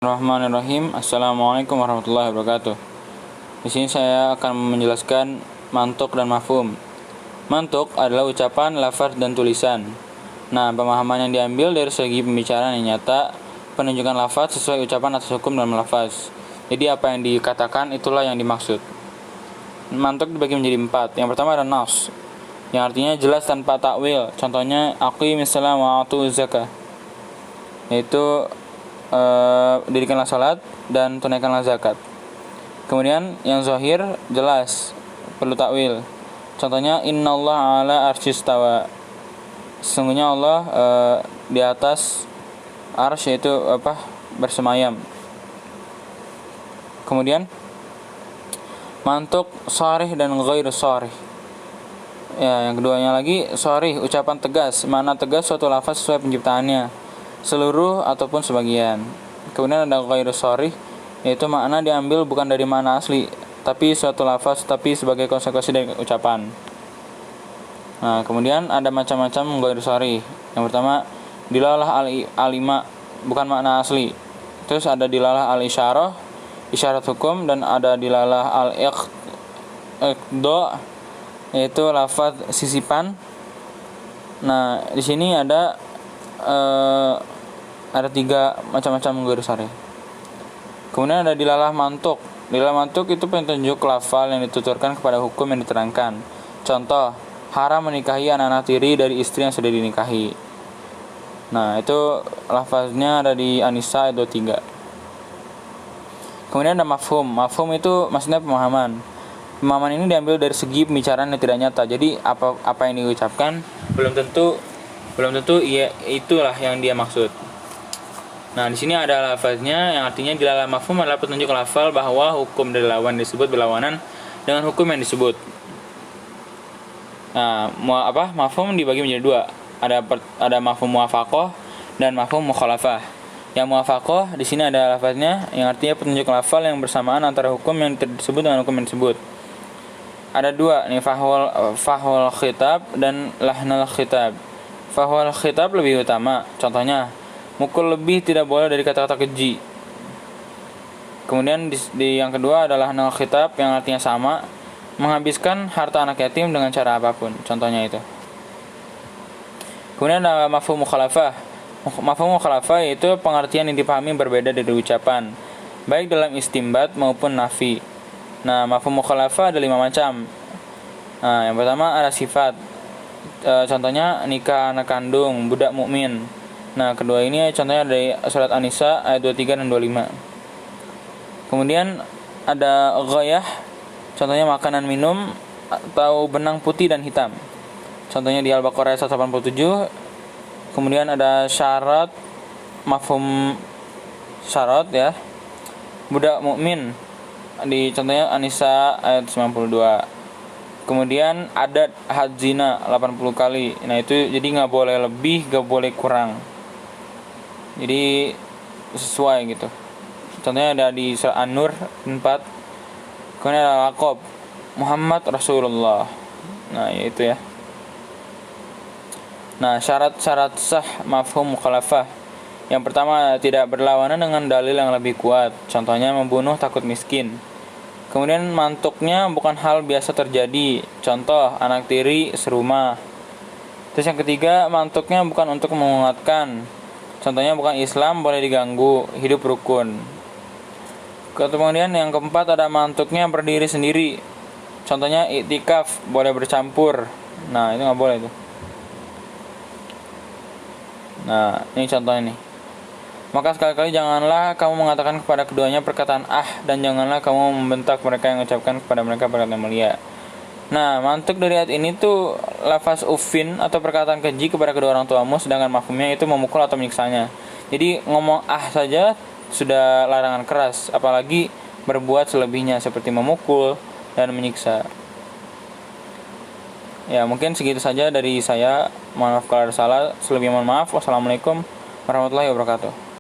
Bismillahirrahmanirrahim. Assalamualaikum warahmatullahi wabarakatuh. Di sini saya akan menjelaskan mantuk dan mafhum. Mantuk adalah ucapan, lafaz, dan tulisan. Nah, pemahaman yang diambil dari segi pembicaraan yang nyata, penunjukan lafaz sesuai ucapan atas hukum dalam lafaz. Jadi apa yang dikatakan itulah yang dimaksud. Mantuk dibagi menjadi 4. Yang pertama ada nas, yang artinya jelas tanpa takwil. Contohnya aqimis shalah wa atuz zakah, yaitu dirikanlah salat dan tunaikanlah zakat. Kemudian yang zahir jelas, perlu takwil. Contohnya innallaha ala arsyis tawa, sesungguhnya Allah di atas arsy, yaitu bersemayam. Kemudian mantuk sharih dan ghairu sharih. Ya, yang keduanya lagi sharih, ucapan tegas, mana tegas suatu lafaz sesuai penciptaannya, seluruh ataupun sebagian. Kemudian ada ghairu sharih, yaitu makna diambil bukan dari makna asli, tapi suatu lafaz tapi sebagai konsekuensi dari ucapan. Nah, kemudian ada macam-macam ghairu sharih. Yang pertama dilalah al-ima, bukan makna asli. Terus ada dilalah al-isyarah, isyarat hukum, dan ada dilalah al-iqda, yaitu lafaz sisipan. Nah, di sini ada 3 macam-macam ghairu sharih. Kemudian ada dilalah mantuk. Dilalah mantuk itu petunjuk lafal yang dituturkan kepada hukum yang diterangkan. Contoh, haram menikahi anak-anak tiri dari istri yang sudah dinikahi. Nah, itu lafaznya ada di An-Nisa ayat 23. Kemudian ada mafhum. Mafhum itu maksudnya pemahaman. Pemahaman ini diambil dari segi pembicaraan yang tidak nyata. Jadi apa yang diucapkan belum tentu iya itulah yang dia maksud. Nah, di sini ada lafaznya yang artinya dilalah mafhum adalah petunjuk lafal bahwa hukum dari lawan disebut berlawanan dengan hukum yang disebut. Nah, mafhum dibagi menjadi 2. Ada mafhum muwafaqah dan mafhum mukhalafah. Yang muwafaqah di sini ada lafaznya yang artinya petunjuk lafal yang bersamaan antara hukum yang disebut dengan hukum yang disebut. Ada 2 nih, fahwal khitab dan lahnal khitab. Fahwal khitab lebih utama. Contohnya, mukul lebih tidak boleh dari kata-kata keji. Kemudian di yang kedua adalah lahnal khitab yang artinya sama, menghabiskan harta anak yatim dengan cara apapun. Contohnya itu. Kemudian ada mafhum mukhalafah. Mafhum mukhalafah itu pengertian yang dipahami berbeda dari ucapan, baik dalam istimbat maupun nafi. Nah, mafhum mukhalafah ada 5 macam. Nah, yang pertama ada sifat. Contohnya nikah anak kandung, budak mukmin. Nah, kedua ini contohnya dari surat An-Nisa ayat 23 dan 25. Kemudian ada ghayah, contohnya makanan minum atau benang putih dan hitam. Contohnya di Al-Baqarah ayat 187. Kemudian ada syarat, mafhum syarat ya. Budak mukmin di contohnya An-Nisa ayat 92. Kemudian adat had zina 80 kali. Nah, itu jadi enggak boleh lebih, enggak boleh kurang. Jadi sesuai gitu. Contohnya ada di surah An-Nur 4. Kemudian ada laqab Muhammad Rasulullah. Nah, itu ya. Nah, syarat-syarat sah mafhum mukhalafah. Yang pertama, tidak berlawanan dengan dalil yang lebih kuat. Contohnya membunuh takut miskin. Kemudian mantuknya bukan hal biasa terjadi. Contoh, anak tiri serumah. Terus yang ketiga, mantuknya bukan untuk menguatkan. Contohnya bukan Islam boleh diganggu, hidup rukun. Kemudian yang keempat ada mantuknya berdiri sendiri. Contohnya iktikaf boleh bercampur. Nah, itu nggak boleh tuh. Nah, ini contohnya nih. Maka sekali-kali janganlah kamu mengatakan kepada keduanya perkataan dan janganlah kamu membentak mereka yang mengucapkan kepada mereka perkataan mulia. Nah, mantuk dari ayat ini tuh lafaz uffin atau perkataan keji kepada kedua orang tuamu, sedangkan mafhumnya itu memukul atau menyiksanya. Jadi ngomong saja sudah larangan keras, apalagi berbuat selebihnya seperti memukul dan menyiksa. Ya, mungkin segitu saja dari saya. Mohon maaf kalau ada salah. Selebihnya mohon maaf. Wassalamualaikum warahmatullahi wabarakatuh.